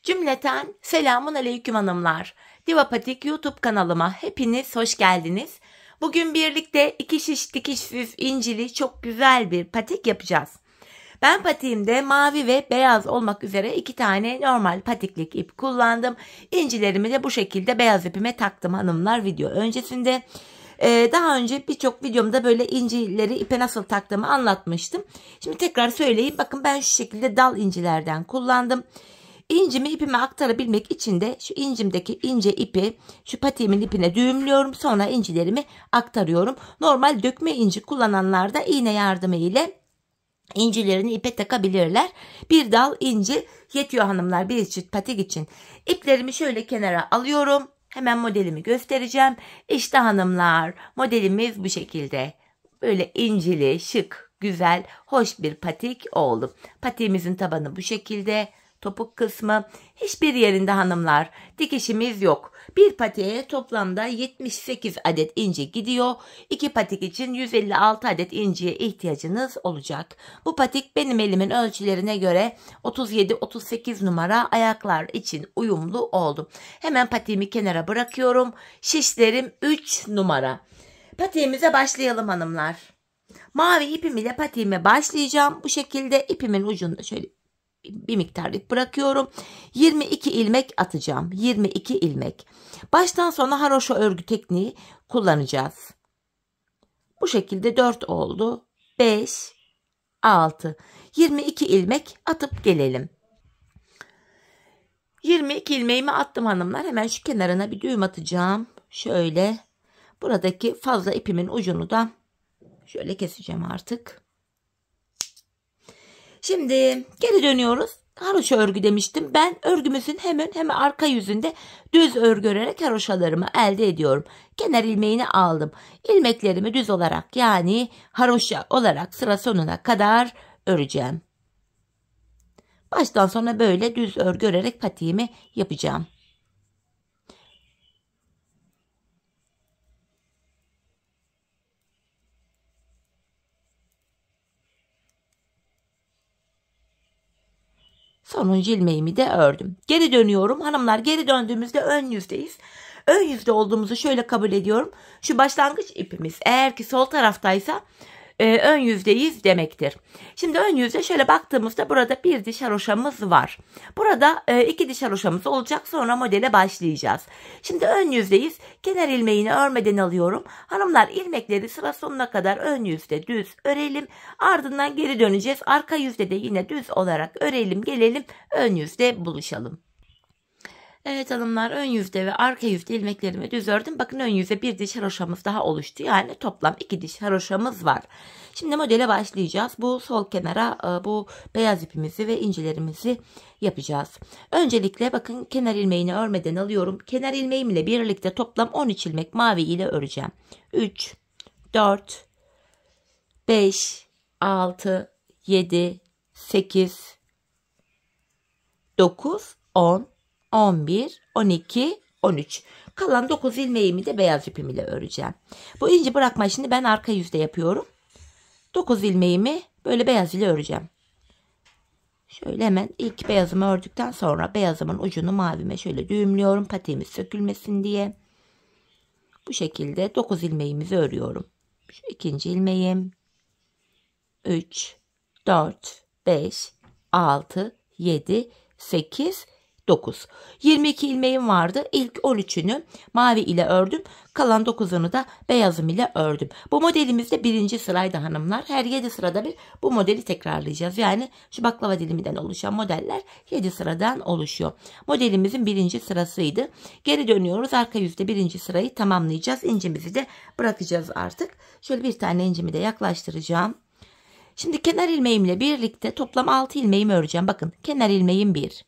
Cümleten selamun aleyküm hanımlar. Diva Patik YouTube kanalıma hepiniz hoş geldiniz. Bugün birlikte iki şiş dikişsiz incili çok güzel bir patik yapacağız. Ben patiğimde mavi ve beyaz olmak üzere iki tane normal patiklik ip kullandım. İncilerimi de bu şekilde beyaz ipime taktım hanımlar video öncesinde. Daha önce birçok videomda böyle incileri ipe nasıl taktığımı anlatmıştım. Şimdi tekrar söyleyeyim. Bakın ben şu şekilde dal incilerden kullandım. İncimi ipime aktarabilmek için de şu incimdeki ince ipi şu patiğimin ipine düğümlüyorum. Sonra incilerimi aktarıyorum. Normal dökme inci kullananlar da iğne yardımı ile incilerini ipe takabilirler. Bir dal inci yetiyor hanımlar bir çift patik için. İplerimi şöyle kenara alıyorum. Hemen modelimi göstereceğim. İşte hanımlar, modelimiz bu şekilde. Böyle incili, şık, güzel, hoş bir patik oldu. Patiğimizin tabanı bu şekilde. Topuk kısmı hiçbir yerinde hanımlar dikişimiz yok. Bir patiğe toplamda 78 adet inci gidiyor. 2 patik için 156 adet inciye ihtiyacınız olacak. Bu patik benim elimin ölçülerine göre 37-38 numara ayaklar için uyumlu oldu. Hemen patiğimi kenara bırakıyorum. Şişlerim 3 numara. Patiğimize başlayalım hanımlar. Mavi ipim ile patiğime başlayacağım. Bu şekilde ipimin ucunda şöyle bir miktar ip bırakıyorum. 22 ilmek atacağım. 22 ilmek. Baştan sona haroşa örgü tekniği kullanacağız. Bu şekilde 4 oldu. 5, 6. 22 ilmek atıp gelelim. 22 ilmeğimi attım hanımlar. Hemen şu kenarına bir düğüm atacağım. Şöyle. Buradaki fazla ipimin ucunu da şöyle keseceğim artık. Şimdi geri dönüyoruz. Haroşa örgü demiştim. Ben örgümüzün hemen arka yüzünde düz örgü örerek haroşalarımı elde ediyorum. Kenar ilmeğini aldım. İlmeklerimi düz olarak yani haroşa olarak sıra sonuna kadar öreceğim. Baştan sona böyle düz örgü örerek patiğimi yapacağım. Sonuncu ilmeğimi de ördüm. Geri dönüyorum. Hanımlar geri döndüğümüzde ön yüzdeyiz. Ön yüzde olduğumuzu şöyle kabul ediyorum. Şu başlangıç ipimiz eğer ki sol taraftaysa ön yüzdeyiz demektir. Şimdi ön yüzde şöyle baktığımızda burada bir diş haroşamız var. Burada iki diş haroşamız olacak. Sonra modele başlayacağız. Şimdi ön yüzdeyiz. Kenar ilmeğini örmeden alıyorum. Hanımlar ilmekleri sıra sonuna kadar ön yüzde düz örelim. Ardından geri döneceğiz. Arka yüzde de yine düz olarak örelim gelelim. Ön yüzde buluşalım. Evet hanımlar ön yüzde ve arka yüzde ilmeklerimi düz ördüm. Bakın ön yüzde bir diş haroşamız daha oluştu. Yani toplam 2 diş haroşamız var. Şimdi modele başlayacağız. Bu sol kenara bu beyaz ipimizi ve incilerimizi yapacağız. Öncelikle bakın kenar ilmeğini örmeden alıyorum. Kenar ilmeğimle birlikte toplam 13 ilmek mavi ile öreceğim. 3, 4, 5, 6, 7, 8, 9, 10, 11, 12, 13. Kalan 9 ilmeğimi de beyaz ipim ile öreceğim. Bu inci bırakma işini ben arka yüzde yapıyorum. 9 ilmeğimi böyle beyaz ile öreceğim. Şöyle hemen ilk beyazımı ördükten sonra beyazımın ucunu mavime şöyle düğümlüyorum. Patiğimiz sökülmesin diye. Bu şekilde 9 ilmeğimizi örüyorum. Şu ikinci ilmeğim. 3, 4, 5, 6, 7, 8, 9. 22 ilmeğim vardı. İlk 13'ünü mavi ile ördüm. Kalan 9'unu da beyazım ile ördüm. Bu modelimizde birinci sıraydı hanımlar. Her 7 sırada bir bu modeli tekrarlayacağız. Yani şu baklava diliminden oluşan modeller 7 sıradan oluşuyor. Modelimizin birinci sırasıydı. Geri dönüyoruz. Arka yüzde birinci sırayı tamamlayacağız. İncimizi de bırakacağız artık. Şöyle bir tane incimi de yaklaştıracağım. Şimdi kenar ilmeğimle birlikte toplam 6 ilmeğimi öreceğim. Bakın kenar ilmeğim 1,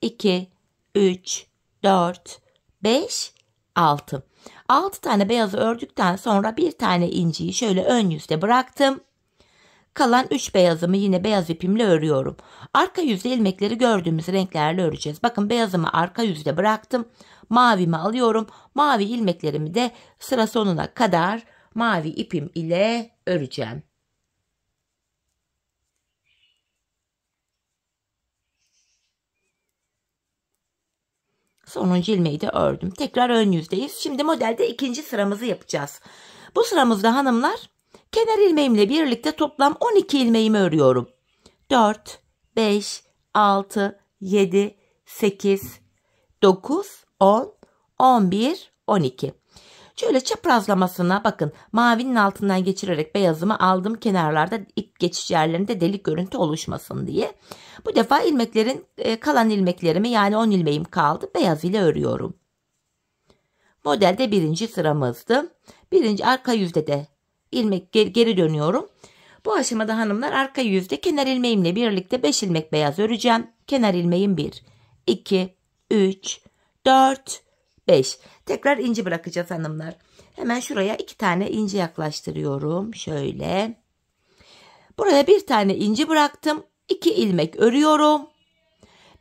2, 3, 4, 5, 6. 6 tane beyazı ördükten sonra bir tane inciyi şöyle ön yüzde bıraktım. Kalan 3 beyazımı yine beyaz ipimle örüyorum. Arka yüzde ilmekleri gördüğümüz renklerle öreceğiz. Bakın beyazımı arka yüzde bıraktım. Mavimi alıyorum. Mavi ilmeklerimi de sıra sonuna kadar mavi ipim ile öreceğim. Sonuncu ilmeği de ördüm. Tekrar ön yüzdeyiz. Şimdi modelde ikinci sıramızı yapacağız. Bu sıramızda hanımlar kenar ilmeğimle birlikte toplam 12 ilmeğimi örüyorum. 4, 5, 6, 7, 8, 9, 10, 11, 12. Şöyle çaprazlamasına bakın, mavinin altından geçirerek beyazımı aldım, kenarlarda ip geçiş yerlerinde delik görüntü oluşmasın diye. Bu defa ilmeklerin kalan ilmeklerimi, yani 10 ilmeğim kaldı, beyaz ile örüyorum. Modelde birinci sıramızdı. Birinci arka yüzde de ilmek geri dönüyorum. Bu aşamada hanımlar arka yüzde kenar ilmeğimle birlikte 5 ilmek beyaz öreceğim. Kenar ilmeğim 1, 2, 3, 4, 5. Tekrar inci bırakacağız hanımlar. Hemen şuraya 2 tane inci yaklaştırıyorum. Şöyle. Buraya bir tane inci bıraktım. 2 ilmek örüyorum.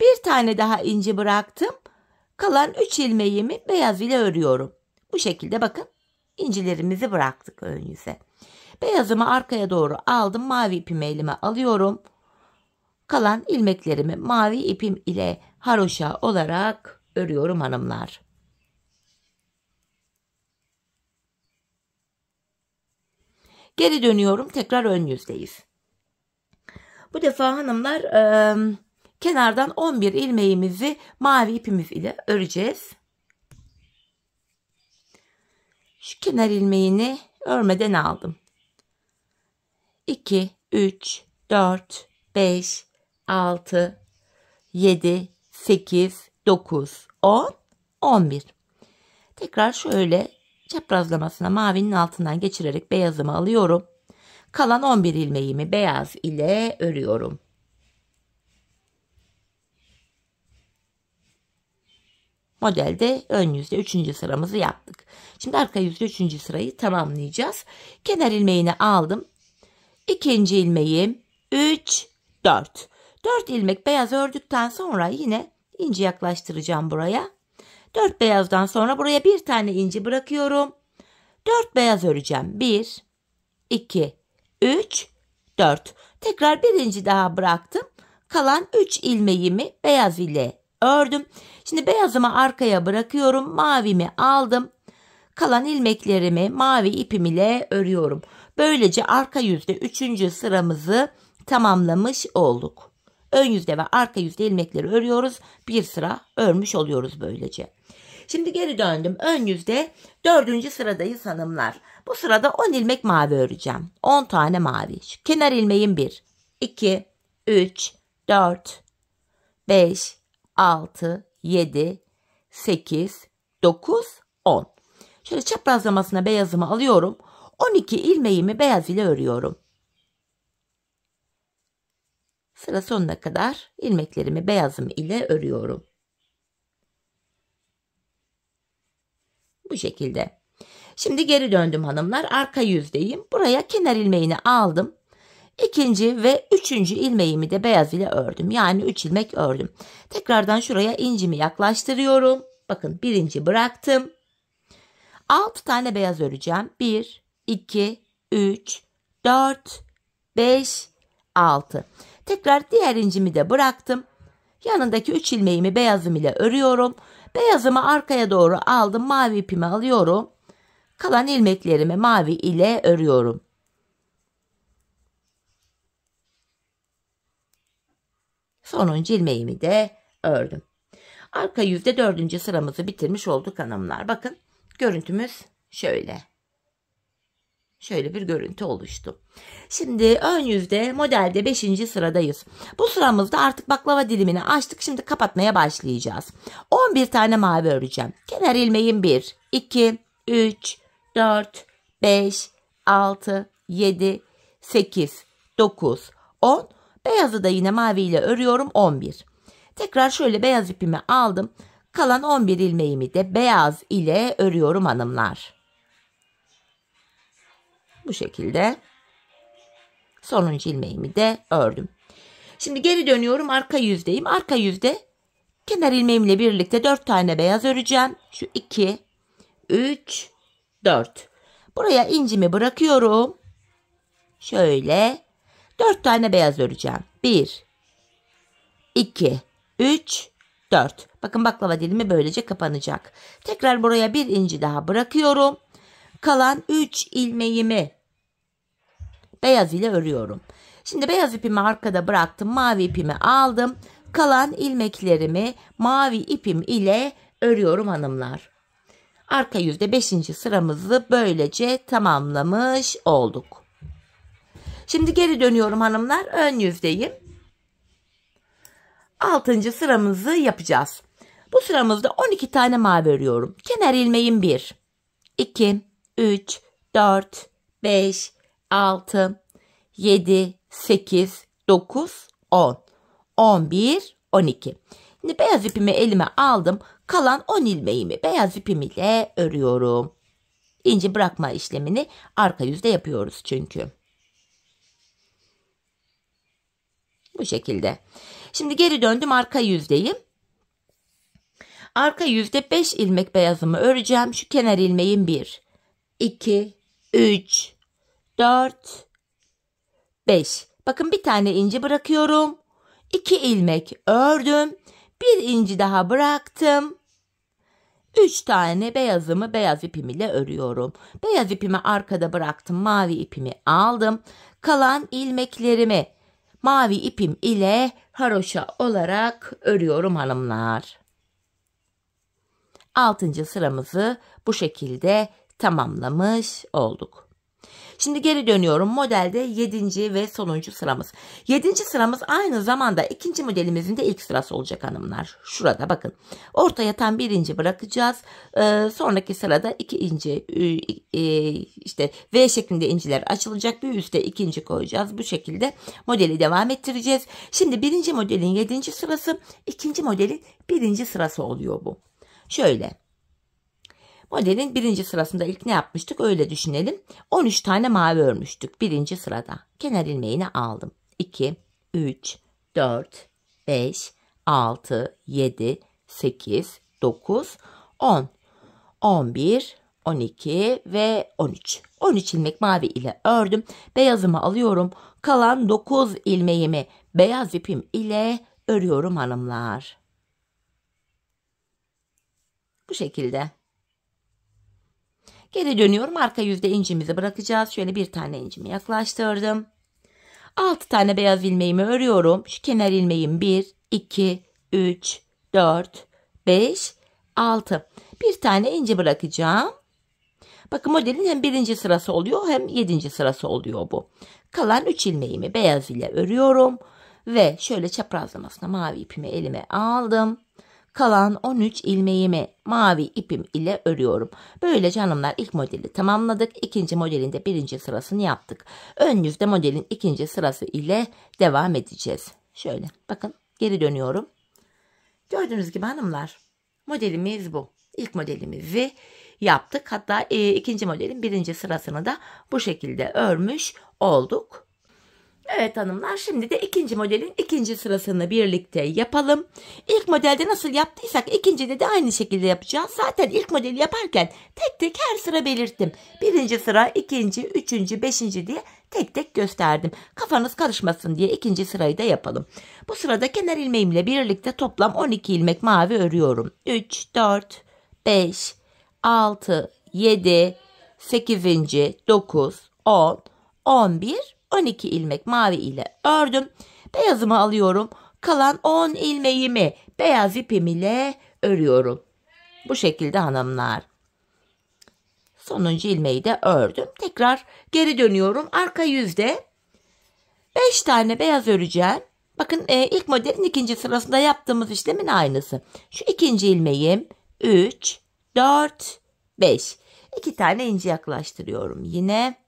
Bir tane daha inci bıraktım. Kalan 3 ilmeğimi beyaz ile örüyorum. Bu şekilde bakın, incilerimizi bıraktık ön yüze. Beyazımı arkaya doğru aldım. Mavi ipimi elime alıyorum. Kalan ilmeklerimi mavi ipim ile haroşa olarak örüyorum hanımlar. Geri dönüyorum. Tekrar ön yüzdeyiz. Bu defa hanımlar kenardan 11 ilmeğimizi mavi ipimiz ile öreceğiz. Şu kenar ilmeğini örmeden aldım. 2, 3, 4, 5, 6, 7, 8, 9, 10, 11. Tekrar şöyle çaprazlamasına mavinin altından geçirerek beyazımı alıyorum. Kalan 11 ilmeğimi beyaz ile örüyorum. Modelde ön yüzde 3. sıramızı yaptık. Şimdi arka yüzde 3. sırayı tamamlayacağız. Kenar ilmeğini aldım. 2. ilmeğim 3, 4. 4 ilmek beyaz ördükten sonra yine inci yaklaştıracağım buraya. 4 beyazdan sonra buraya bir tane inci bırakıyorum. 4 beyaz öreceğim. 1, 2, 3, 4. Tekrar bir inci daha bıraktım. Kalan 3 ilmeğimi beyaz ile ördüm. Şimdi beyazımı arkaya bırakıyorum. Mavimi aldım. Kalan ilmeklerimi mavi ipim ile örüyorum. Böylece arka yüzde 3. sıramızı tamamlamış olduk. Ön yüzde ve arka yüzde ilmekleri örüyoruz. Bir sıra örmüş oluyoruz böylece. Şimdi geri döndüm. Ön yüzde 4. sıradayız hanımlar. Bu sırada 10 ilmek mavi öreceğim. 10 tane mavi. Şu kenar ilmeğim 1, 2, 3, 4, 5, 6, 7, 8, 9, 10. Şöyle çaprazlamasına beyazımı alıyorum. 12 ilmeğimi beyaz ile örüyorum. Sıra sonuna kadar ilmeklerimi beyazım ile örüyorum. Bu şekilde. Şimdi geri döndüm hanımlar. Arka yüzdeyim. Buraya kenar ilmeğini aldım. 2. ve 3. ilmeğimi de beyaz ile ördüm. Yani 3 ilmek ördüm. Tekrardan şuraya incimi yaklaştırıyorum. Bakın, bir inci bıraktım. 6 tane beyaz öreceğim. 1, 2, 3, 4, 5, 6. Tekrar diğer incimi de bıraktım. Yanındaki 3 ilmeğimi beyazım ile örüyorum. Beyazımı arkaya doğru aldım. Mavi ipimi alıyorum. Kalan ilmeklerimi mavi ile örüyorum. Sonuncu ilmeğimi de ördüm. Arka yüzde 4. sıramızı bitirmiş olduk hanımlar. Bakın, görüntümüz şöyle. Şöyle bir görüntü oluştu. Şimdi ön yüzde modelde 5. sıradayız. Bu sıramızda artık baklava dilimini açtık. Şimdi kapatmaya başlayacağız. 11 tane mavi öreceğim. Kenar ilmeğim 1, 2, 3, 4, 5, 6, 7, 8, 9, 10. Beyazı da yine mavi ile örüyorum. 11. Tekrar şöyle beyaz ipimi aldım. Kalan 11 ilmeğimi de beyaz ile örüyorum hanımlar. Bu şekilde sonuncu ilmeğimi de ördüm. Şimdi geri dönüyorum, arka yüzdeyim. Arka yüzde kenar ilmeğimle birlikte 4 tane beyaz öreceğim. Şu 2, 3, 4. Buraya incimi bırakıyorum. Şöyle 4 tane beyaz öreceğim. 1, 2, 3, 4. Bakın baklava dilimi böylece kapanacak. Tekrar buraya bir inci daha bırakıyorum. Kalan 3 ilmeğimi beyaz ile örüyorum. Şimdi beyaz ipimi arkada bıraktım. Mavi ipimi aldım. Kalan ilmeklerimi mavi ipim ile örüyorum hanımlar. Arka yüzde 5. sıramızı böylece tamamlamış olduk. Şimdi geri dönüyorum hanımlar. Ön yüzdeyim. 6. sıramızı yapacağız. Bu sıramızda 12 tane mavi örüyorum. Kenar ilmeğim 1, 2, 3, 4, 5, 6, 7, 8, 9, 10, 11, 12. Şimdi beyaz ipimi elime aldım. Kalan 10 ilmeğimi beyaz ipim ile örüyorum. İnci bırakma işlemini arka yüzde yapıyoruz çünkü. Bu şekilde. Şimdi geri döndüm, arka yüzdeyim. Arka yüzde 5 ilmek beyazımı öreceğim. Şu kenar ilmeğim 1, 2, 3, 4, 5. Bakın bir tane inci bırakıyorum. 2 ilmek ördüm. Bir inci daha bıraktım. 3 tane beyazımı beyaz ipim ile örüyorum. Beyaz ipimi arkada bıraktım. Mavi ipimi aldım. Kalan ilmeklerimi mavi ipim ile haroşa olarak örüyorum hanımlar. 6. sıramızı bu şekilde tamamlamış olduk. Şimdi geri dönüyorum. Modelde 7. ve sonuncu sıramız. 7. sıramız aynı zamanda 2. modelimizin de ilk sırası olacak hanımlar. Şurada bakın. Ortaya tam 1 inci bırakacağız. Sonraki sırada 2 inci işte V şeklinde inciler açılacak. Bir üstte 2 inci koyacağız. Bu şekilde modeli devam ettireceğiz. Şimdi 1. modelin 7. sırası, 2. modelin 1. sırası oluyor bu. Şöyle. Modelin 1. sırasında ilk ne yapmıştık öyle düşünelim. 13 tane mavi örmüştük 1. sırada. Kenar ilmeğini aldım. 2, 3, 4, 5, 6, 7, 8, 9, 10, 11, 12 ve 13. 13 ilmek mavi ile ördüm. Beyazımı alıyorum. Kalan 9 ilmeğimi beyaz ipim ile örüyorum hanımlar. Bu şekilde. Geri dönüyorum. Arka yüzde incimizi bırakacağız. Şöyle bir tane incimi yaklaştırdım. 6 tane beyaz ilmeğimi örüyorum. Şu kenar ilmeğim 1, 2, 3, 4, 5, 6. Bir tane inci bırakacağım. Bakın modelin hem 1. sırası oluyor hem 7. sırası oluyor bu. Kalan 3 ilmeğimi beyaz ile örüyorum. Ve şöyle çaprazlamasına mavi ipimi elime aldım. Kalan 13 ilmeğimi mavi ipim ile örüyorum. Böylece hanımlar ilk modeli tamamladık. 2. modelin de 1. sırasını yaptık. Ön yüzde modelin 2. sırası ile devam edeceğiz. Şöyle bakın geri dönüyorum. Gördüğünüz gibi hanımlar modelimiz bu. İlk modelimizi yaptık. Hatta 2. modelin 1. sırasını da bu şekilde örmüş olduk. Evet hanımlar, şimdi de 2. modelin 2. sırasını birlikte yapalım. İlk modelde nasıl yaptıysak 2. de aynı şekilde yapacağız. Zaten ilk modeli yaparken tek tek her sıra belirttim. 1. sıra, 2. 3. 5. diye tek tek gösterdim. Kafanız karışmasın diye 2. sırayı da yapalım. Bu sırada kenar ilmeğimle birlikte toplam 12 ilmek mavi örüyorum. 3, 4, 5, 6, 7, 8. 9, 10, 11, 12 ilmek mavi ile ördüm. Beyazımı alıyorum. Kalan 10 ilmeğimi beyaz ipim ile örüyorum. Bu şekilde hanımlar. Sonuncu ilmeği de ördüm. Tekrar geri dönüyorum. Arka yüzde 5 tane beyaz öreceğim. Bakın ilk modelin 2. sırasında yaptığımız işlemin aynısı. Şu 2. ilmeğim 3, 4, 5. 2 tane inci yaklaştırıyorum yine.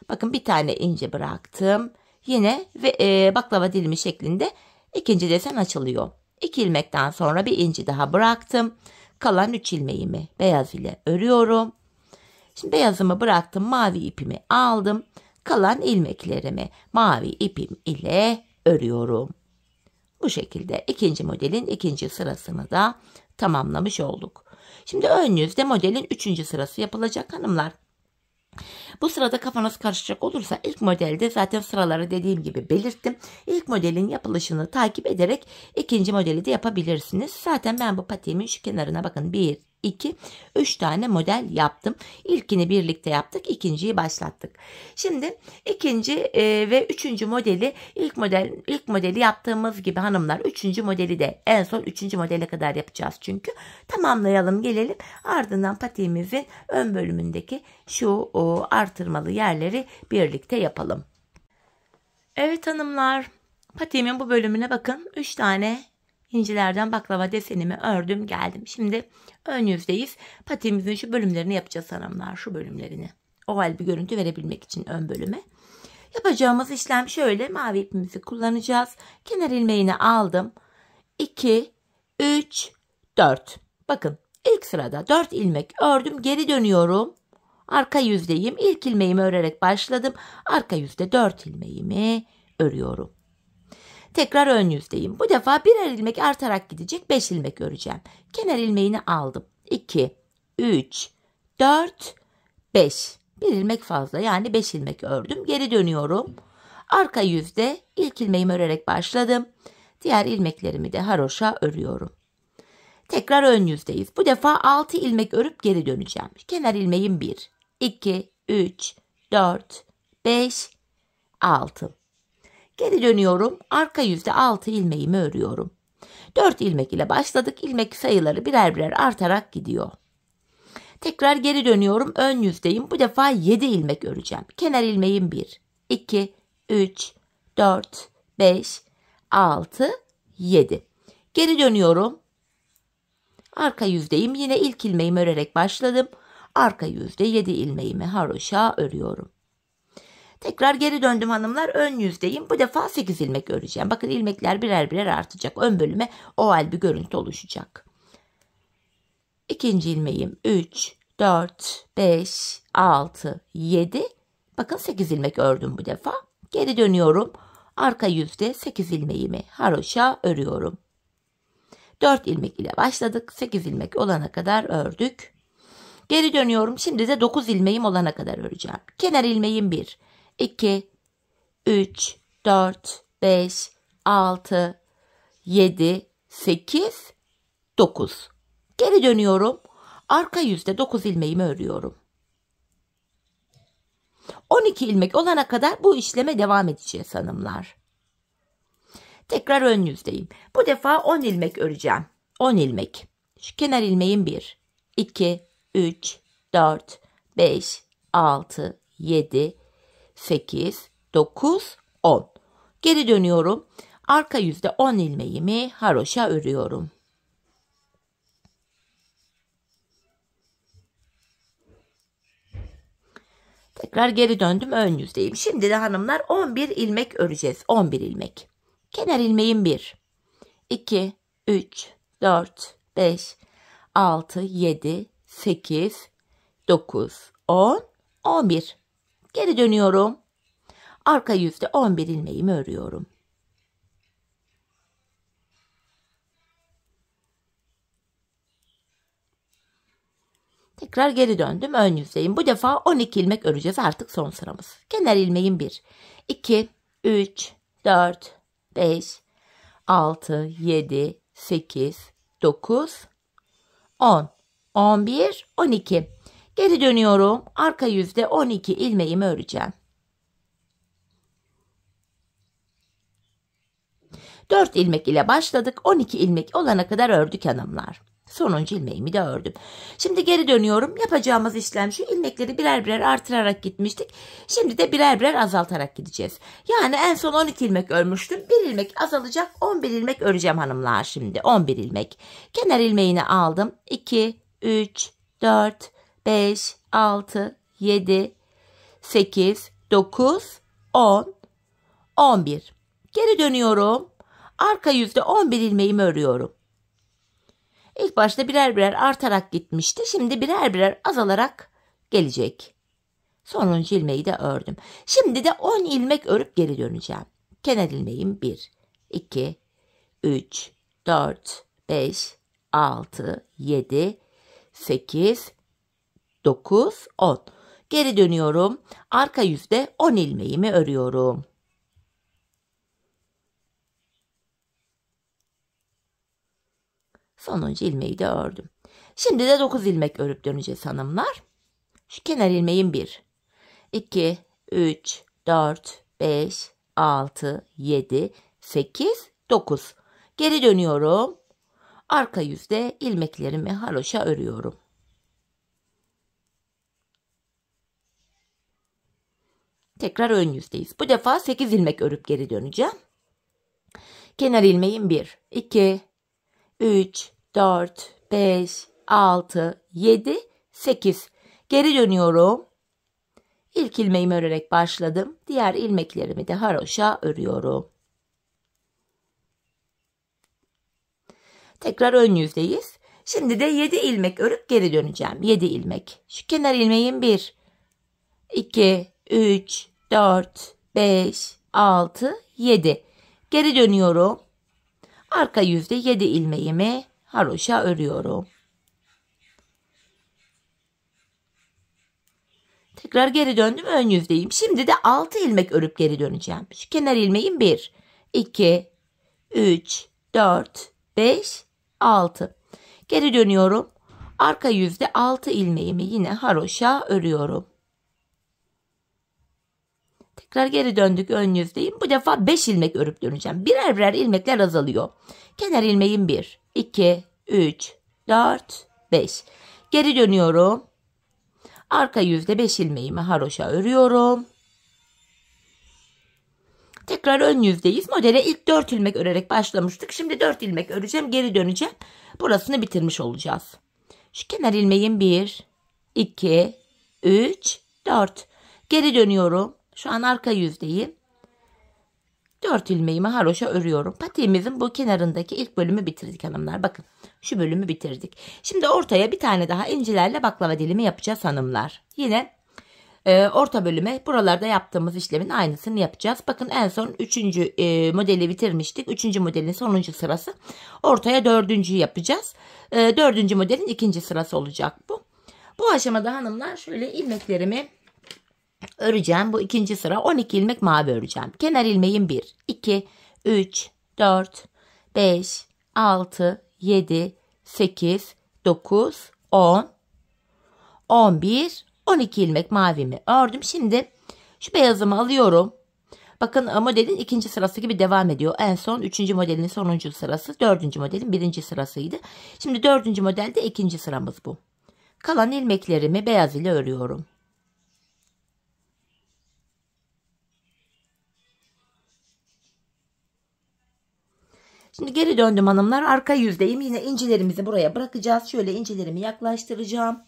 Bakın bir tane ince bıraktım. Yine ve baklava dilimi şeklinde 2. desen açılıyor. 2 ilmekten sonra bir inci daha bıraktım. Kalan 3 ilmeğimi beyaz ile örüyorum. Şimdi beyazımı bıraktım. Mavi ipimi aldım. Kalan ilmeklerimi mavi ipim ile örüyorum. Bu şekilde 2. modelin 2. sırasını da tamamlamış olduk. Şimdi ön yüzde modelin 3. sırası yapılacak hanımlar. Bu sırada kafanız karışacak olursa ilk modelde zaten sıraları dediğim gibi belirttim. İlk modelin yapılışını takip ederek ikinci modeli de yapabilirsiniz. Zaten ben bu patiğimin şu kenarına bakın 1, 2, 3 tane model yaptım. İlkini birlikte yaptık, ikinciyi başlattık. Şimdi ikinci ve üçüncü modeli ilk modeli yaptığımız gibi hanımlar, üçüncü modeli de en son üçüncü modele kadar yapacağız çünkü. Tamamlayalım gelelim. Ardından patiğimizin ön bölümündeki şu artırmalı yerleri birlikte yapalım. Evet hanımlar, patiğimin bu bölümüne bakın. 3 tane incilerden baklava desenimi ördüm geldim. Şimdi ön yüzdeyiz. Patiğimizin şu bölümlerini yapacağız hanımlar. Şu bölümlerini. Oval bir görüntü verebilmek için ön bölüme. Yapacağımız işlem şöyle. Mavi ipimizi kullanacağız. Kenar ilmeğini aldım. 2, 3, 4. Bakın ilk sırada 4 ilmek ördüm. Geri dönüyorum. Arka yüzdeyim. İlk ilmeğimi örerek başladım. Arka yüzde 4 ilmeğimi örüyorum. Tekrar ön yüzdeyim. Bu defa birer ilmek artarak gidecek. 5 ilmek öreceğim. Kenar ilmeğini aldım. 2, 3, 4, 5. Bir ilmek fazla yani 5 ilmek ördüm. Geri dönüyorum. Arka yüzde ilk ilmeğimi örerek başladım. Diğer ilmeklerimi de haroşa örüyorum. Tekrar ön yüzdeyiz. Bu defa 6 ilmek örüp geri döneceğim. Kenar ilmeğim 1, 2, 3, 4, 5, 6. Geri dönüyorum. Arka yüzde 6 ilmeğimi örüyorum. 4 ilmek ile başladık. İlmek sayıları birer birer artarak gidiyor. Tekrar geri dönüyorum. Ön yüzdeyim. Bu defa 7 ilmek öreceğim. Kenar ilmeğim 1, 2, 3, 4, 5, 6, 7. Geri dönüyorum. Arka yüzdeyim. Yine ilk ilmeğimi örerek başladım. Arka yüzde 7 ilmeğimi haroşa örüyorum. Tekrar geri döndüm hanımlar. Ön yüzdeyim. Bu defa 8 ilmek öreceğim. Bakın ilmekler birer birer artacak. Ön bölüme oval bir görüntü oluşacak. İkinci ilmeğim 3, 4, 5, 6, 7. Bakın 8 ilmek ördüm bu defa. Geri dönüyorum. Arka yüzde 8 ilmeğimi haroşa örüyorum. 4 ilmek ile başladık. 8 ilmek olana kadar ördük. Geri dönüyorum. Şimdi de 9 ilmeğim olana kadar öreceğim. Kenar ilmeğim 1, 2, 3, 4, 5, 6, 7, 8, 9. Geri dönüyorum. Arka yüzde 9 ilmeğimi örüyorum. 12 ilmek olana kadar bu işleme devam edeceğiz hanımlar. Tekrar ön yüzdeyim. Bu defa 10 ilmek öreceğim. 10 ilmek. Şu kenar ilmeğim 1, 2, 3, 4, 5, 6, 7, 8, 9, 10. Geri dönüyorum. Arka yüzde 10 ilmeğimi haroşa örüyorum. Tekrar geri döndüm. Ön yüzdeyim. Şimdi de hanımlar 11 ilmek öreceğiz. 11 ilmek. Kenar ilmeğim 1, 2, 3, 4, 5, 6, 7, 8, 9, 10, 11. Geri dönüyorum. Arka yüzde 11 ilmeğimi örüyorum. Tekrar geri döndüm. Ön yüzdeyim. Bu defa 12 ilmek öreceğiz. Artık son sıramız. Kenar ilmeğim 1, 2, 3, 4, 5, 6, 7, 8, 9, 10, 11, 12. Geri dönüyorum. Arka yüzde 12 ilmeğimi öreceğim. 4 ilmek ile başladık. 12 ilmek olana kadar ördük hanımlar. Sonuncu ilmeğimi de ördüm. Şimdi geri dönüyorum. Yapacağımız işlem şu: ilmekleri birer birer artırarak gitmiştik. Şimdi de birer birer azaltarak gideceğiz. Yani en son 12 ilmek örmüştüm. Bir ilmek azalacak. 11 ilmek öreceğim hanımlar şimdi. 11 ilmek. Kenar ilmeğini aldım. 2, 3, 4, 5, 6, 7, 8, 9, 10, 11. Geri dönüyorum. Arka yüzde 11 ilmeğimi örüyorum. İlk başta birer birer artarak gitmişti. Şimdi birer birer azalarak gelecek. Sonuncu ilmeği de ördüm. Şimdi de 10 ilmek örüp geri döneceğim. Kenar ilmeğim 1, 2, 3, 4, 5, 6, 7, 8, 9, 10. Geri dönüyorum. Arka yüzde 10 ilmeğimi örüyorum. Sonuncu ilmeği de ördüm. Şimdi de 9 ilmek örüp döneceğiz hanımlar. Şu kenar ilmeğim 1, 2, 3, 4, 5, 6, 7, 8, 9. Geri dönüyorum. Arka yüzde ilmeklerimi haroşa örüyorum. Tekrar ön yüzdeyiz. Bu defa 8 ilmek örüp geri döneceğim. Kenar ilmeğim 1, 2, 3, 4, 5, 6, 7, 8. Geri dönüyorum. İlk ilmeğimi örerek başladım. Diğer ilmeklerimi de haroşa örüyorum. Tekrar ön yüzdeyiz. Şimdi de 7 ilmek örüp geri döneceğim. 7 ilmek. Şu kenar ilmeğim 1, 2, 3, 4, 5, 6, 7. Geri dönüyorum. Arka yüzde 7 ilmeğimi haroşa örüyorum. Tekrar geri döndüm, ön yüzdeyim. Şimdi de 6 ilmek örüp geri döneceğim. Şu kenar ilmeğim 1, 2, 3, 4, 5, 6. Geri dönüyorum. Arka yüzde 6 ilmeğimi yine haroşa örüyorum. Tekrar geri döndük, ön yüzdeyim. Bu defa 5 ilmek örüp döneceğim. Birer birer ilmekler azalıyor. Kenar ilmeğim 1, 2, 3, 4, 5. Geri dönüyorum. Arka yüzde 5 ilmeğimi haroşa örüyorum. Tekrar ön yüzdeyiz. Modele ilk 4 ilmek örerek başlamıştık. Şimdi 4 ilmek öreceğim. Geri döneceğim. Burasını bitirmiş olacağız. Şu kenar ilmeğim 1, 2, 3, 4. Geri dönüyorum. Şu an arka yüzdeyim. 4 ilmeğimi haroşa örüyorum. Patiğimizin bu kenarındaki ilk bölümü bitirdik hanımlar. Bakın şu bölümü bitirdik. Şimdi ortaya bir tane daha incilerle baklava dilimi yapacağız hanımlar. Yine orta bölüme buralarda yaptığımız işlemin aynısını yapacağız. Bakın en son 3. modeli bitirmiştik. 3. modelin sonuncu sırası. Ortaya 4.'yü yapacağız. 4. modelin 2. sırası olacak bu. Bu aşamada hanımlar şöyle ilmeklerimi öreceğim. Bu ikinci sıra 12 ilmek mavi öreceğim. Kenar ilmeğim 1, 2, 3, 4, 5, 6, 7, 8, 9, 10, 11, 12 ilmek mavimi ördüm. Şimdi şu beyazımı alıyorum. Bakın modelin ikinci sırası gibi devam ediyor. En son 3. modelin sonuncu sırası 4. modelin 1. sırasıydı. Şimdi 4. modelde 2. sıramız bu. Kalan ilmeklerimi beyaz ile örüyorum. Şimdi geri döndüm hanımlar. Arka yüzdeyim. Yine incilerimizi buraya bırakacağız. Şöyle incilerimi yaklaştıracağım.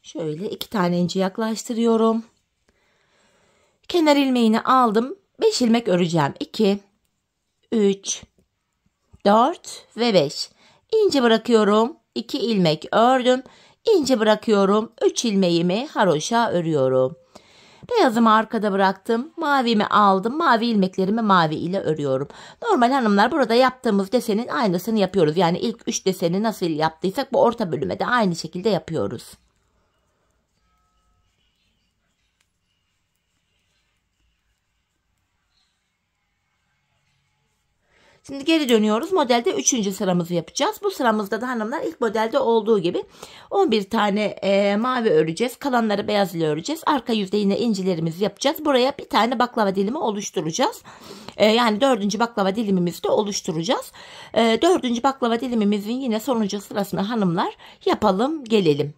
Şöyle 2 tane inci yaklaştırıyorum. Kenar ilmeğini aldım. 5 ilmek öreceğim. 2, 3, 4 ve 5. İnci bırakıyorum. 2 ilmek ördüm. İnci bırakıyorum. 3 ilmeğimi haroşa örüyorum. Beyazımı arkada bıraktım. Mavimi aldım. Mavi ilmeklerimi mavi ile örüyorum. Normal hanımlar burada yaptığımız desenin aynısını yapıyoruz. Yani ilk 3 deseni nasıl yaptıysak bu orta bölüme de aynı şekilde yapıyoruz. Şimdi geri dönüyoruz. Modelde 3. sıramızı yapacağız. Bu sıramızda da hanımlar ilk modelde olduğu gibi 11 tane mavi öreceğiz. Kalanları beyaz ile öreceğiz. Arka yüzde yine incilerimizi yapacağız. Buraya bir tane baklava dilimi oluşturacağız. Yani 4. baklava dilimimizi de oluşturacağız. 4. baklava dilimimizin yine sonuncu sırasını hanımlar yapalım gelelim.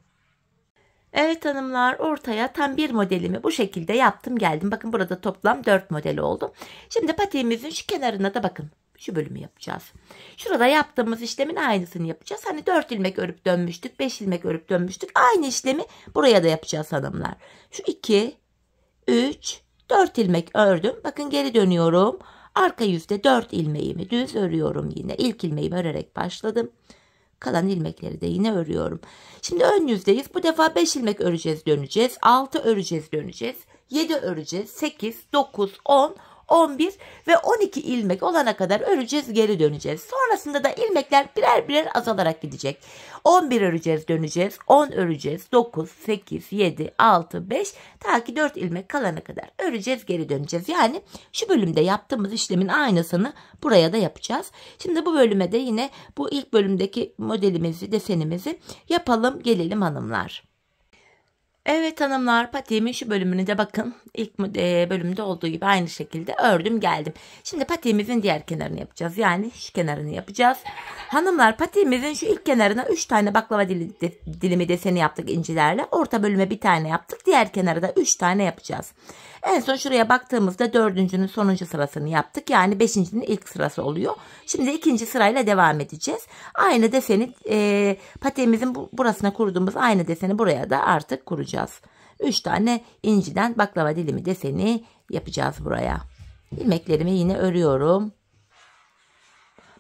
Evet hanımlar, ortaya tam bir modelimi bu şekilde yaptım geldim. Bakın burada toplam 4 model oldu. Şimdi patiğimizin şu kenarına da bakın. Şu bölümü yapacağız. Şurada yaptığımız işlemin aynısını yapacağız. Hani 4 ilmek örüp dönmüştük. 5 ilmek örüp dönmüştük. Aynı işlemi buraya da yapacağız hanımlar. Şu 2, 3, 4 ilmek ördüm. Bakın geri dönüyorum. Arka yüzde 4 ilmeğimi düz örüyorum yine. İlk ilmeğimi örerek başladım. Kalan ilmekleri de yine örüyorum. Şimdi ön yüzdeyiz. Bu defa 5 ilmek öreceğiz döneceğiz. 6 öreceğiz döneceğiz. 7 öreceğiz. 8, 9, 10, 11 ve 12 ilmek olana kadar öreceğiz, geri döneceğiz. Sonrasında da ilmekler birer birer azalarak gidecek. 11 öreceğiz, döneceğiz. 10 öreceğiz. 9, 8, 7, 6, 5 ta ki 4 ilmek kalana kadar öreceğiz, geri döneceğiz. Yani şu bölümde yaptığımız işlemin aynısını buraya da yapacağız. Şimdi bu bölüme de yine bu ilk bölümdeki modelimizi, desenimizi yapalım, gelelim hanımlar. Evet hanımlar, patiğimin şu bölümünü de bakın ilk bölümde olduğu gibi aynı şekilde ördüm geldim. Şimdi patiğimizin diğer kenarını yapacağız. Yani şu kenarını yapacağız. Hanımlar, patiğimizin şu ilk kenarına 3 tane baklava dilimi deseni yaptık incilerle. Orta bölüme bir tane yaptık. Diğer kenara da 3 tane yapacağız. En son şuraya baktığımızda 4.'nün sonuncu sırasını yaptık. Yani 5.'nin ilk sırası oluyor. Şimdi 2. sırayla devam edeceğiz. Aynı deseni patiğimizin burasına kurduğumuz aynı deseni buraya da artık kuracağız. 3 tane inciden baklava dilimi deseni yapacağız buraya. İlmeklerimi yine örüyorum.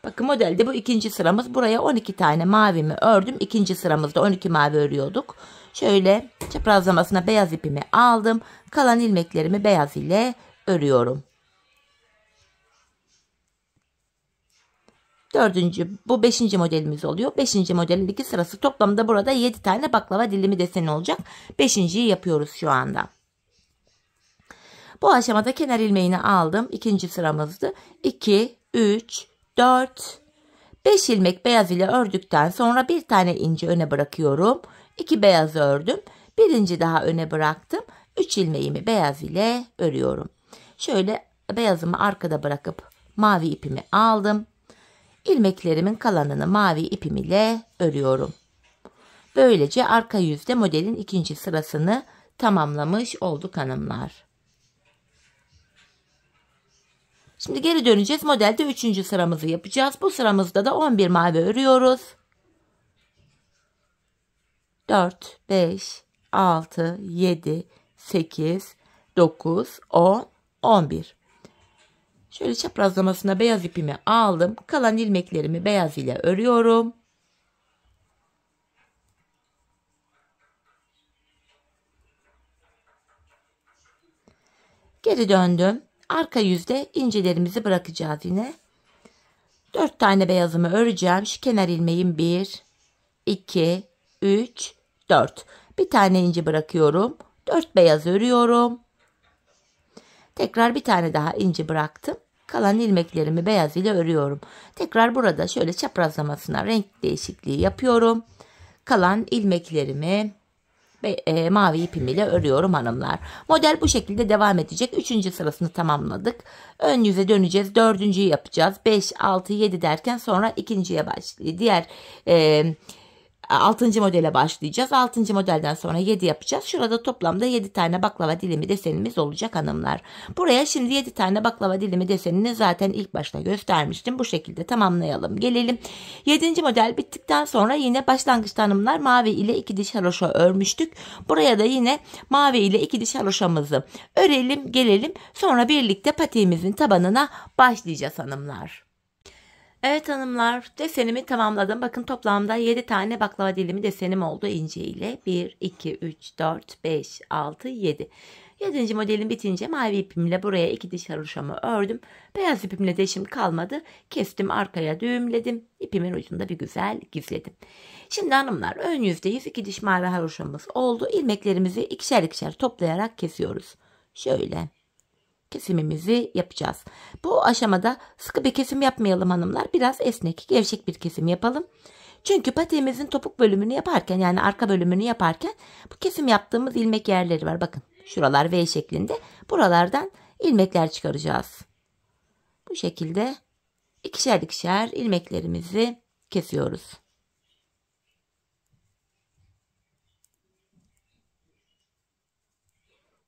Bakın modelde bu 2. sıramız. Buraya 12 tane mavimi ördüm. 2. sıramızda 12 mavi örüyorduk. Şöyle çaprazlamasına beyaz ipimi aldım. Kalan ilmeklerimi beyaz ile örüyorum. 4. bu 5. modelimiz oluyor. 5. modelin 2 sırası, toplamda burada 7 tane baklava dilimi deseni olacak. 5.'yi yapıyoruz şu anda. Bu aşamada kenar ilmeğini aldım. 2. sıramızdı. 2, 3, 4, 5 ilmek beyaz ile ördükten sonra bir tane inci öne bırakıyorum. 2 beyaz ördüm. Bir inci daha öne bıraktım. 3 ilmeğimi beyaz ile örüyorum. Şöyle beyazımı arkada bırakıp mavi ipimi aldım. İlmeklerimin kalanını mavi ipim ile örüyorum. Böylece arka yüzde modelin 2. sırasını tamamlamış olduk hanımlar. Şimdi geri döneceğiz. Modelde 3. sıramızı yapacağız. Bu sıramızda da 11 mavi örüyoruz. 4, 5, 6, 7, 8, 9, 10, 11. Şöyle çaprazlamasına beyaz ipimi aldım. Kalan ilmeklerimi beyaz ile örüyorum. Geri döndüm. Arka yüzde incilerimizi bırakacağız yine. 4 tane beyazımı öreceğim. Şu kenar ilmeğim 1, 2, 3, 4. Bir tane inci bırakıyorum. 4 beyaz örüyorum. Tekrar bir tane daha inci bıraktım. Kalan ilmeklerimi beyaz ile örüyorum. Tekrar burada şöyle çaprazlamasına renk değişikliği yapıyorum. Kalan ilmeklerimi mavi ipim ile örüyorum hanımlar. Model bu şekilde devam edecek. 3. sırasını tamamladık. Ön yüze döneceğiz. 4.'yü yapacağız. 5, 6, 7 derken sonra 2.'ye başlayacağız. Diğer 6. modele başlayacağız. 6. modelden sonra 7 yapacağız. Şurada toplamda 7 tane baklava dilimi desenimiz olacak hanımlar. Buraya şimdi 7 tane baklava dilimi desenini zaten ilk başta göstermiştim. Bu şekilde tamamlayalım. Gelelim. 7. model bittikten sonra yine başlangıçta hanımlar mavi ile 2 diş haroşa örmüştük. Buraya da yine mavi ile 2 diş haroşamızı örelim, gelelim. Sonra birlikte patiğimizin tabanına başlayacağız hanımlar. Evet hanımlar, desenimi tamamladım. Bakın toplamda 7 tane baklava dilimi desenim oldu ince ile. 1, 2, 3, 4, 5, 6, 7. 7. modelim bitince mavi ipimle buraya 2 diş haroşamı ördüm. Beyaz ipimle de işim kalmadı. Kestim, arkaya düğümledim. İpimin ucunda bir güzel gizledim. Şimdi hanımlar, ön yüzdeyiz. 2 diş mavi haroşamız oldu. İlmeklerimizi ikişer ikişer toplayarak kesiyoruz. Şöyle kesimimizi yapacağız. Bu aşamada sıkı bir kesim yapmayalım hanımlar. Biraz esnek, gevşek bir kesim yapalım. Çünkü patiğimizin topuk bölümünü yaparken, yani arka bölümünü yaparken bu kesim yaptığımız ilmek yerleri var. Bakın şuralar V şeklinde. Buralardan ilmekler çıkaracağız. Bu şekilde ikişer ikişer ilmeklerimizi kesiyoruz.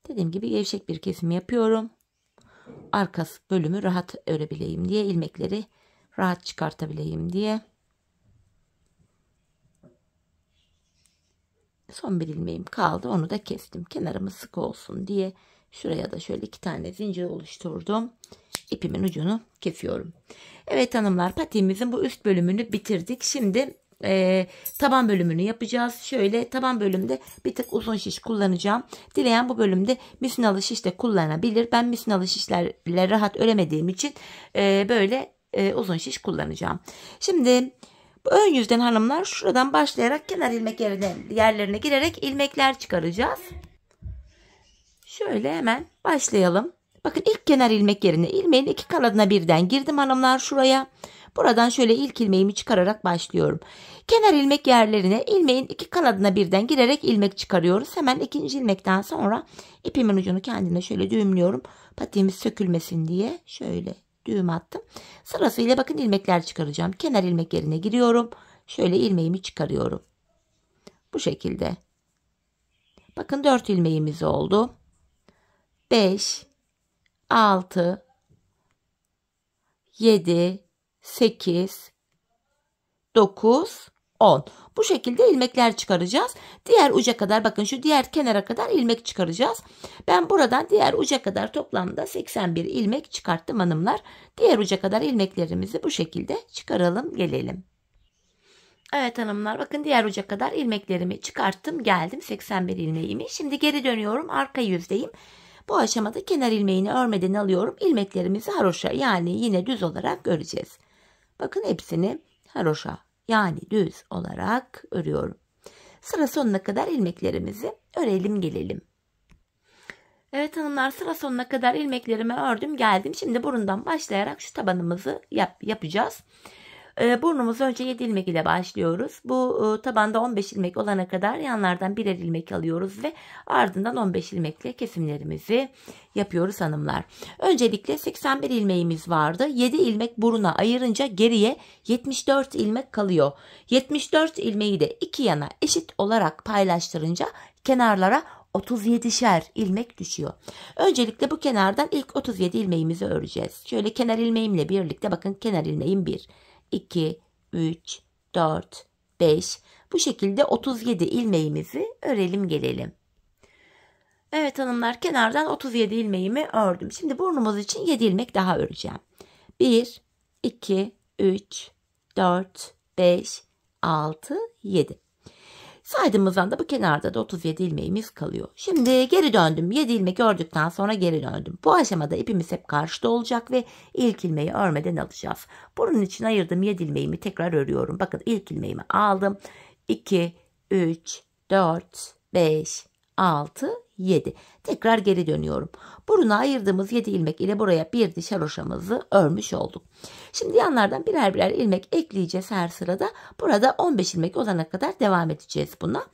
Dediğim gibi gevşek bir kesim yapıyorum. Arka bölümü rahat örebileyim diye, ilmekleri rahat çıkartabileyim diye. Son bir ilmeğim kaldı, onu da kestim. Kenarımız sık olsun diye şuraya da şöyle 2 tane zincir oluşturdum. İpimin ucunu kesiyorum. Evet hanımlar, patiğimizin bu üst bölümünü bitirdik. Şimdi taban bölümünü yapacağız. Şöyle taban bölümde bir tık uzun şiş kullanacağım. Dileyen bu bölümde misinalı şiş de kullanabilir. Ben misinalı şişlerle rahat öremediğim için böyle uzun şiş kullanacağım. Şimdi bu ön yüzden hanımlar şuradan başlayarak kenar ilmek yerlerine girerek ilmekler çıkaracağız. Şöyle hemen başlayalım. Bakın ilk kenar ilmek yerine ilmeğin iki kanadına birden girdim hanımlar şuraya. Buradan şöyle ilk ilmeğimi çıkararak başlıyorum. Kenar ilmek yerlerine ilmeğin iki kanadına birden girerek ilmek çıkarıyoruz. Hemen ikinci ilmekten sonra ipimin ucunu kendine şöyle düğümlüyorum. Patiğimiz sökülmesin diye şöyle düğüm attım. Sırasıyla bakın ilmekler çıkaracağım. Kenar ilmek yerine giriyorum. Şöyle ilmeğimi çıkarıyorum. Bu şekilde. Bakın 4 ilmeğimiz oldu. 5, 6, 7, 8, 9, 10. Bu şekilde ilmekler çıkaracağız. Diğer uca kadar bakın şu diğer kenara kadar ilmek çıkaracağız. Ben buradan diğer uca kadar toplamda 81 ilmek çıkarttım hanımlar. Diğer uca kadar ilmeklerimizi bu şekilde çıkaralım gelelim. Evet hanımlar bakın diğer uca kadar ilmeklerimi çıkarttım geldim 81 ilmeğimi. Şimdi geri dönüyorum arka yüzdeyim. Bu aşamada kenar ilmeğini örmeden alıyorum. İlmeklerimizi haroşa yani yine düz olarak öreceğiz. Bakın hepsini haroşa yani düz olarak örüyorum. Sıra sonuna kadar ilmeklerimizi örelim gelelim. Evet hanımlar sıra sonuna kadar ilmeklerimi ördüm geldim. Şimdi burundan başlayarak şu tabanımızı yapacağız. Burnumuzu önce 7 ilmek ile başlıyoruz. Bu tabanda 15 ilmek olana kadar yanlardan birer ilmek alıyoruz ve ardından 15 ilmekle kesimlerimizi yapıyoruz hanımlar. Öncelikle 81 ilmeğimiz vardı. 7 ilmek buruna ayırınca geriye 74 ilmek kalıyor. 74 ilmeği de iki yana eşit olarak paylaştırınca kenarlara 37'şer ilmek düşüyor. Öncelikle bu kenardan ilk 37 ilmeğimizi öreceğiz. Şöyle kenar ilmeğimle birlikte bakın kenar ilmeğim 1. 2, 3, 4, 5 bu şekilde 37 ilmeğimizi örelim gelelim. Evet hanımlar kenardan 37 ilmeğimi ördüm. Şimdi burnumuz için 7 ilmek daha öreceğim. 1, 2, 3, 4, 5, 6, 7. Saydığımızdan da bu kenarda da 37 ilmeğimiz kalıyor. Şimdi geri döndüm. 7 ilmek ördükten sonra geri döndüm. Bu aşamada ipimiz hep karşıda olacak ve ilk ilmeği örmeden alacağız. Bunun için ayırdığım 7 ilmeğimi tekrar örüyorum. Bakın ilk ilmeğimi aldım. 2, 3, 4, 5, 6, 7. Tekrar geri dönüyorum. Buruna ayırdığımız 7 ilmek ile buraya bir diş haroşamızı örmüş olduk. Şimdi yanlardan birer birer ilmek ekleyeceğiz her sırada. Burada 15 ilmek olana kadar devam edeceğiz buna.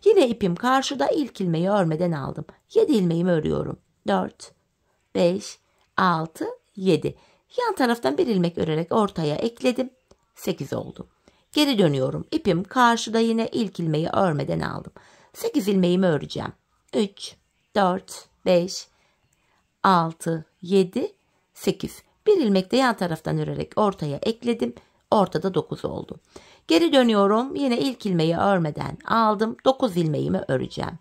Yine ipim karşıda ilk ilmeği örmeden aldım. 7 ilmeğimi örüyorum. 4, 5, 6, 7. Yan taraftan bir ilmek örerek ortaya ekledim. 8 oldu. Geri dönüyorum. İpim karşıda yine ilk ilmeği örmeden aldım. 8 ilmeğimi öreceğim. 3, 4, 5, 6, 7, 8. Bir ilmek de yan taraftan örerek ortaya ekledim. Ortada 9 oldu. Geri dönüyorum. Yine ilk ilmeği örmeden aldım. 9 ilmeğimi öreceğim.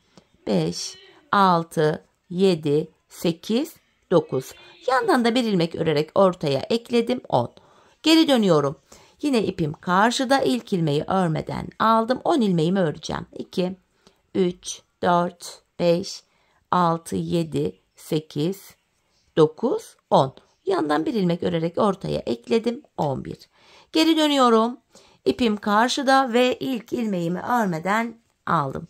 5, 6, 7, 8, 9. Yandan da bir ilmek örerek ortaya ekledim. 10. Geri dönüyorum. Yine ipim karşıda ilk ilmeği örmeden aldım. 10 ilmeğimi öreceğim. 2, 3, 4, 5, 6, 7, 8, 9, 10. Yandan bir ilmek örerek ortaya ekledim. 11. Geri dönüyorum. İpim karşıda ve ilk ilmeğimi örmeden aldım.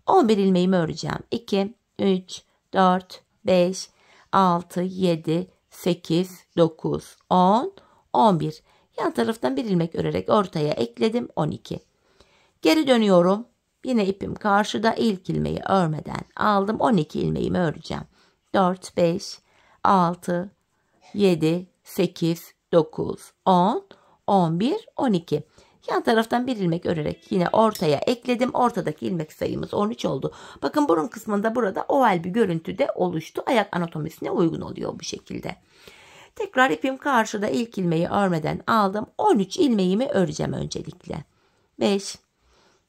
11 ilmeğimi öreceğim. 2, 3, 4, 5, 6, 7, 8, 9, 10, 11. Yan taraftan bir ilmek örerek ortaya ekledim. 12. Geri dönüyorum. Yine ipim karşıda ilk ilmeği örmeden aldım. 12 ilmeğimi öreceğim. 4, 5, 6, 7, 8, 9, 10, 11, 12. Yan taraftan bir ilmek örerek yine ortaya ekledim. Ortadaki ilmek sayımız 13 oldu. Bakın burun kısmında burada oval bir görüntü de oluştu. Ayak anatomisine uygun oluyor bu şekilde. Tekrar ipim karşıda ilk ilmeği örmeden aldım. 13 ilmeğimi öreceğim öncelikle. 5,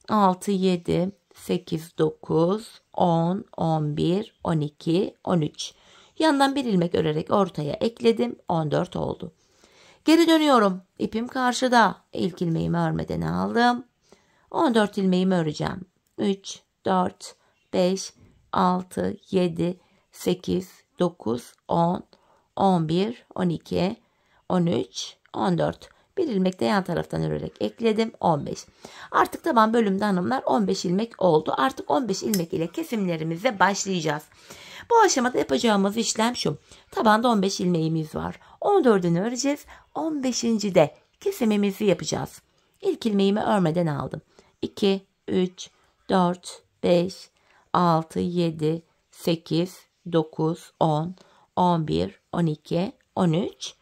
6, 7, 8, 9, 10, 11, 12, 13. Yandan bir ilmek örerek ortaya ekledim. 14 oldu. Geri dönüyorum. İpim karşıda. İlk ilmeğimi örmeden aldım. 14 ilmeğimi öreceğim. 3, 4, 5, 6, 7, 8, 9, 10, 11, 12, 13, 14. Bir ilmek de yan taraftan örerek ekledim. 15. Artık taban bölümde hanımlar 15 ilmek oldu. Artık 15 ilmek ile kesimlerimize başlayacağız. Bu aşamada yapacağımız işlem şu. Tabanda 15 ilmeğimiz var. 14'ünü öreceğiz. 15. de kesimimizi yapacağız. İlk ilmeğimi örmeden aldım. 2, 3, 4, 5, 6, 7, 8, 9, 10, 11, 12, 13,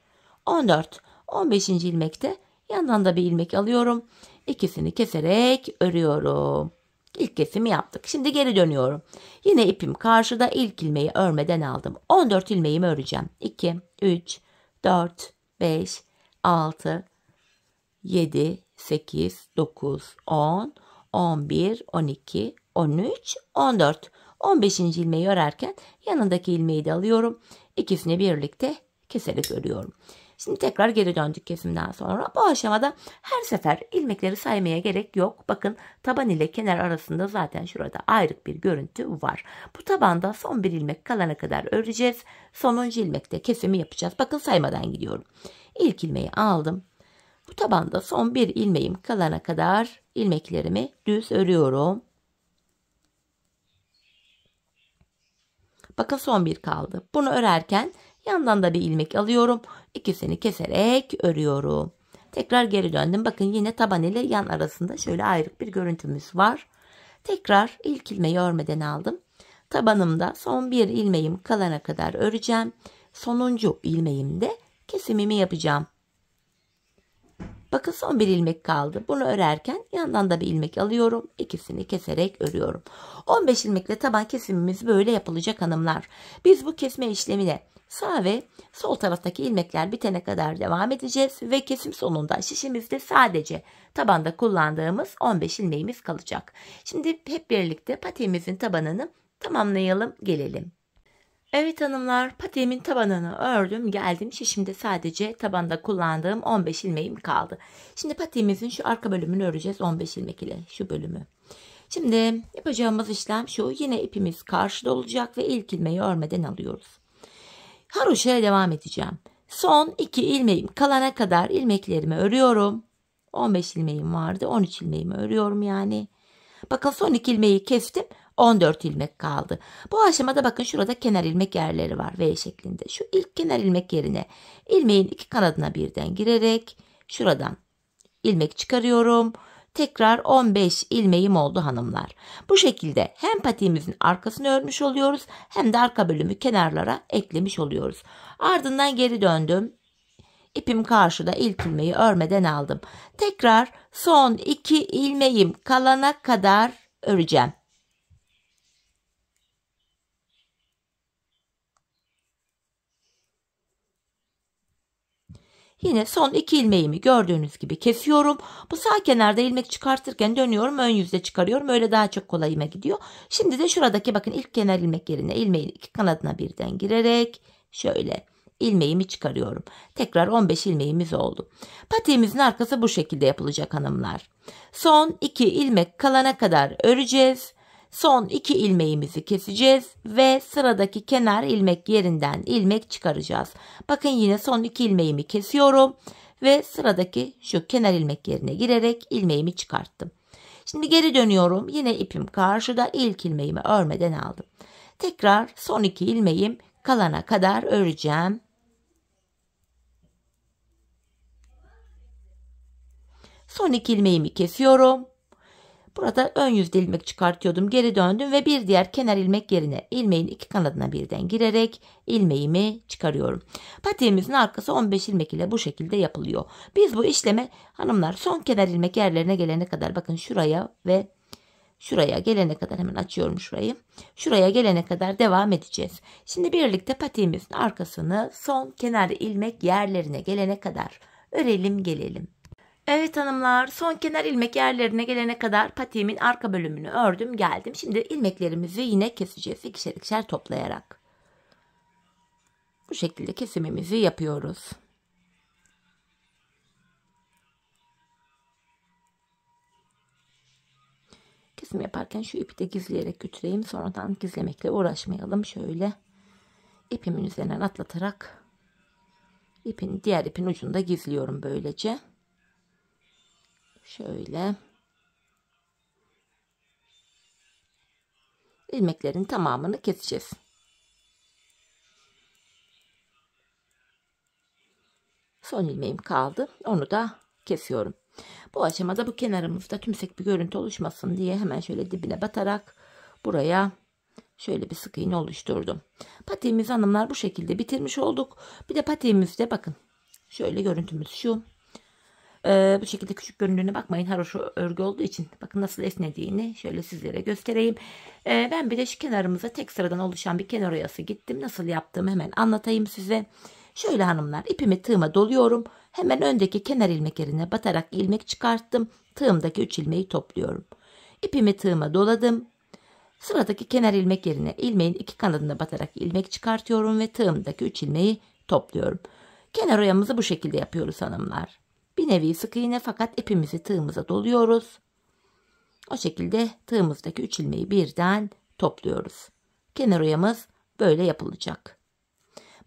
14. 15. ilmekte yandan da bir ilmek alıyorum. İkisini keserek örüyorum. İlk kesimi yaptık. Şimdi geri dönüyorum. Yine ipim karşıda, ilk ilmeği örmeden aldım. 14 ilmeğimi öreceğim. 2, 3, 4, 5, 6, 7, 8, 9, 10, 11, 12, 13, 14. 15. ilmeği örerken yanındaki ilmeği de alıyorum. İkisini birlikte keserek örüyorum. Şimdi tekrar geri döndük kesimden sonra. Bu aşamada her sefer ilmekleri saymaya gerek yok. Bakın taban ile kenar arasında zaten şurada ayrık bir görüntü var. Bu tabanda son bir ilmek kalana kadar öreceğiz. Sonuncu ilmekte kesimi yapacağız. Bakın saymadan gidiyorum. İlk ilmeği aldım. Bu tabanda son bir ilmeğim kalana kadar ilmeklerimi düz örüyorum. Bakın son bir kaldı. Bunu örerken yandan da bir ilmek alıyorum. İkisini keserek örüyorum. Tekrar geri döndüm. Bakın yine taban ile yan arasında şöyle ayrık bir görüntümüz var. Tekrar ilk ilmeği örmeden aldım. Tabanımda son bir ilmeğim kalana kadar öreceğim. Sonuncu ilmeğimde kesimimi yapacağım. Bakın son bir ilmek kaldı. Bunu örerken yandan da bir ilmek alıyorum. İkisini keserek örüyorum. 15 ilmekle taban kesimimiz böyle yapılacak hanımlar. Biz bu kesme işlemine sağ ve sol taraftaki ilmekler bitene kadar devam edeceğiz. Ve kesim sonunda şişimizde sadece tabanda kullandığımız 15 ilmeğimiz kalacak. Şimdi hep birlikte patiğimizin tabanını tamamlayalım gelelim. Evet hanımlar, patiğimin tabanını ördüm geldim. Şişimde sadece tabanda kullandığım 15 ilmeğim kaldı. Şimdi patiğimizin şu arka bölümünü öreceğiz 15 ilmek ile şu bölümü. Şimdi yapacağımız işlem şu. Yine ipimiz karşıda olacak ve ilk ilmeği örmeden alıyoruz. Haroşaya devam edeceğim. Son 2 ilmeğim kalana kadar ilmeklerimi örüyorum. 15 ilmeğim vardı. 13 ilmeğimi örüyorum yani. Bakın son 2 ilmeği kestim. 14 ilmek kaldı. Bu aşamada bakın şurada kenar ilmek yerleri var V şeklinde. Şu ilk kenar ilmek yerine ilmeğin iki kanadına birden girerek şuradan ilmek çıkarıyorum. Tekrar 15 ilmeğim oldu hanımlar. Bu şekilde hem patiğimizin arkasını örmüş oluyoruz hem de arka bölümü kenarlara eklemiş oluyoruz. Ardından geri döndüm. İpim karşıda, ilk ilmeği örmeden aldım. Tekrar son 2 ilmeğim kalana kadar öreceğim. Yine son 2 ilmeğimi gördüğünüz gibi kesiyorum. Bu sağ kenarda ilmek çıkartırken dönüyorum, ön yüzde çıkarıyorum. Öyle daha çok kolayıma gidiyor. Şimdi de şuradaki bakın ilk kenar ilmek yerine ilmeğin iki kanadına birden girerek şöyle ilmeğimi çıkarıyorum. Tekrar 15 ilmeğimiz oldu. Patiğimizin arkası bu şekilde yapılacak hanımlar. Son 2 ilmek kalana kadar öreceğiz. Son 2 ilmeğimizi keseceğiz ve sıradaki kenar ilmek yerinden ilmek çıkaracağız. Bakın yine son 2 ilmeğimi kesiyorum ve sıradaki şu kenar ilmek yerine girerek ilmeğimi çıkarttım. Şimdi geri dönüyorum. Yine ipim karşıda, ilk ilmeğimi örmeden aldım. Tekrar son 2 ilmeğim kalana kadar öreceğim. Son 2 ilmeğimi kesiyorum. Burada ön yüzde ilmek çıkartıyordum. Geri döndüm ve bir diğer kenar ilmek yerine ilmeğin iki kanadına birden girerek ilmeğimi çıkarıyorum. Patiğimizin arkası 15 ilmek ile bu şekilde yapılıyor. Biz bu işleme hanımlar son kenar ilmek yerlerine gelene kadar bakın şuraya ve şuraya gelene kadar hemen açıyorum şurayı. Şuraya gelene kadar devam edeceğiz. Şimdi birlikte patiğimizin arkasını son kenar ilmek yerlerine gelene kadar örelim gelelim. Evet hanımlar, son kenar ilmek yerlerine gelene kadar patiğimin arka bölümünü ördüm geldim. Şimdi ilmeklerimizi yine keseceğiz ikişer ikişer toplayarak. Bu şekilde kesimimizi yapıyoruz. kesim yaparken şu ipi de gizleyerek götüreyim. Sonradan gizlemekle uğraşmayalım. Şöyle ipimin üzerinden atlatarak diğer ipin ucunu da gizliyorum böylece. Şöyle ilmeklerin tamamını keseceğiz. Son ilmeğim kaldı. Onu da kesiyorum. Bu aşamada bu kenarımızda tümsek bir görüntü oluşmasın diye hemen şöyle dibine batarak buraya şöyle bir sık iğne oluşturdum. Patiğimizi hanımlar bu şekilde bitirmiş olduk. Bir de patiğimizde bakın şöyle görüntümüz şu. Bu şekilde küçük göründüğüne bakmayın. Haroşa örgü olduğu için bakın nasıl esnediğini şöyle sizlere göstereyim. Ben bir de şu kenarımıza tek sıradan oluşan bir kenar oyası gittim. Nasıl yaptığımı hemen anlatayım size. Şöyle hanımlar ipimi tığıma doluyorum. Hemen öndeki kenar ilmek yerine batarak ilmek çıkarttım. Tığımdaki 3 ilmeği topluyorum. İpimi tığıma doladım. Sıradaki kenar ilmek yerine ilmeğin iki kanadına batarak ilmek çıkartıyorum ve tığımdaki 3 ilmeği topluyorum. Kenar oyamızı bu şekilde yapıyoruz hanımlar. Bir nevi sık iğne fakat ipimizi tığımıza doluyoruz. O şekilde tığımızdaki 3 ilmeği birden topluyoruz. Kenar oyamız böyle yapılacak.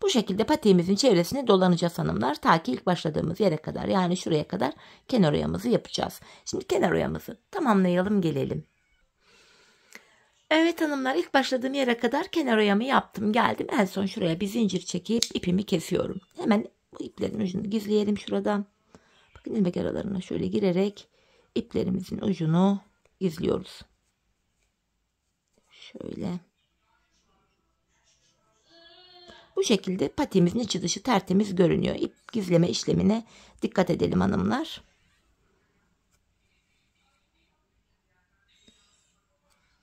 Bu şekilde patiğimizin çevresini dolanacağız hanımlar. Ta ki ilk başladığımız yere kadar, yani şuraya kadar kenar oyamızı yapacağız. Şimdi kenar oyamızı tamamlayalım gelelim. Evet hanımlar, ilk başladığım yere kadar kenar oyamı yaptım geldim. En son şuraya bir zincir çekip ipimi kesiyorum. Hemen bu iplerin ucunu gizleyelim şuradan. Bakın ilmek aralarına şöyle girerek iplerimizin ucunu gizliyoruz. Şöyle. Bu şekilde patiğimizin içi dışı tertemiz görünüyor. İp gizleme işlemine dikkat edelim hanımlar.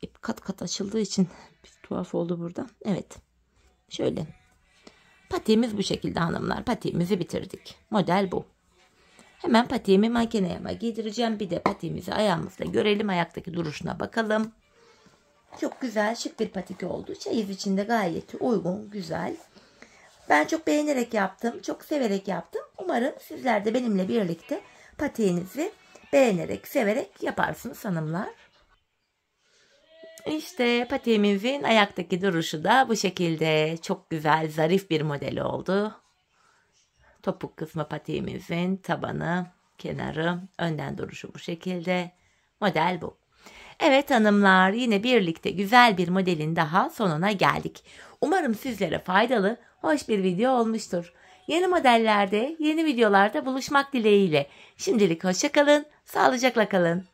İp kat kat açıldığı için bir tuhaf oldu burada. Evet. Şöyle. Patiğimiz bu şekilde hanımlar. Patiğimizi bitirdik. Model bu. Hemen patiğimi makineye giydireceğim. Bir de patiğimizi ayağımızla görelim. Ayaktaki duruşuna bakalım. Çok güzel, şık bir patik oldu. Çeyiz içinde gayet uygun, güzel. Ben çok beğenerek yaptım. Çok severek yaptım. Umarım sizler de benimle birlikte patiğinizi beğenerek, severek yaparsınız hanımlar. İşte patiğimizin ayaktaki duruşu da bu şekilde çok güzel, zarif bir model oldu. Topuk kısmı patiğimizin, tabanı, kenarı, önden duruşu bu şekilde. Model bu. Evet hanımlar, yine birlikte güzel bir modelin daha sonuna geldik. Umarım sizlere faydalı, hoş bir video olmuştur. Yeni modellerde, yeni videolarda buluşmak dileğiyle. Şimdilik hoşça kalın, sağlıcakla kalın.